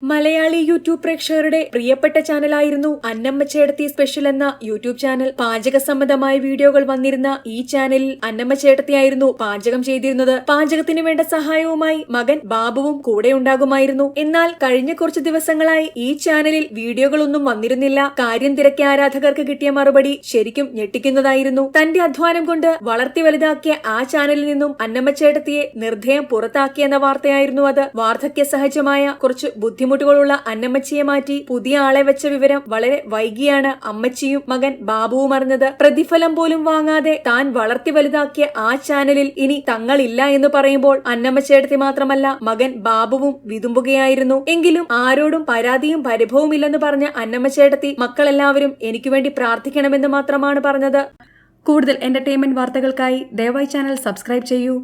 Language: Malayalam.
മലയാളി യൂട്യൂബ് പ്രേക്ഷകരുടെ പ്രിയപ്പെട്ട ചാനലായിരുന്നു അന്നമ്മച്ചേടത്തി സ്പെഷ്യൽ എന്ന യൂട്യൂബ് ചാനൽ. പാചക സംബന്ധമായ വീഡിയോകൾ വന്നിരുന്ന ഈ ചാനലിൽ അന്നമ്മച്ചേടത്തിയായിരുന്നു പാചകം ചെയ്തിരുന്നത്. പാചകത്തിന് വേണ്ട സഹായവുമായി മകൻ ബാബുവും കൂടെ ഉണ്ടാകുമായിരുന്നു. എന്നാൽ കഴിഞ്ഞ കുറച്ചു ദിവസങ്ങളായി ഈ ചാനലിൽ വീഡിയോകളൊന്നും വന്നിരുന്നില്ല. കാര്യം തിരക്കിയ ആരാധകർക്ക് കിട്ടിയ മറുപടി ശരിക്കും ഞെട്ടിക്കുന്നതായിരുന്നു. തന്റെ അധ്വാനം കൊണ്ട് വളർത്തി വലുതാക്കിയ ആ ചാനലിൽ നിന്നും അന്നമ്മച്ചേടത്തിയെ നിർദ്ദയം പുറത്താക്കിയെന്ന വാർത്തയായിരുന്നു അത്. വാർദ്ധക്യ സഹജമായ കുറച്ച് ബുദ്ധിമുട്ടുകളുള്ള അന്നമ്മച്ചിയെ മാറ്റി പുതിയ ആളെ വെച്ച വിവരം വളരെ വൈകിയാണ് അമ്മച്ചിയും മകൻ ബാബുവും അറിഞ്ഞത്. പ്രതിഫലം പോലും വാങ്ങാതെ താൻ വളർത്തി വലുതാക്കിയ ആ ചാനലിൽ ഇനി തങ്ങളില്ല എന്ന് പറയുമ്പോൾ അന്നമ്മച്ചേടത്തി മാത്രമല്ല മകൻ ബാബുവും വിതുമ്പുകയായിരുന്നു. എങ്കിലും ആരോടും പരാതിയും പരിഭവവും ഇല്ലെന്ന് പറഞ്ഞ അന്നമ്മച്ചേടത്തി മക്കളെല്ലാവരും എനിക്ക് വേണ്ടി പ്രാർത്ഥിക്കണമെന്ന് മാത്രമാണ് പറഞ്ഞത്. കൂടുതൽ എന്റർടൈൻമെന്റ് വാർത്തകൾക്കായി ദയവായി ചാനൽ സബ്സ്ക്രൈബ് ചെയ്യൂ.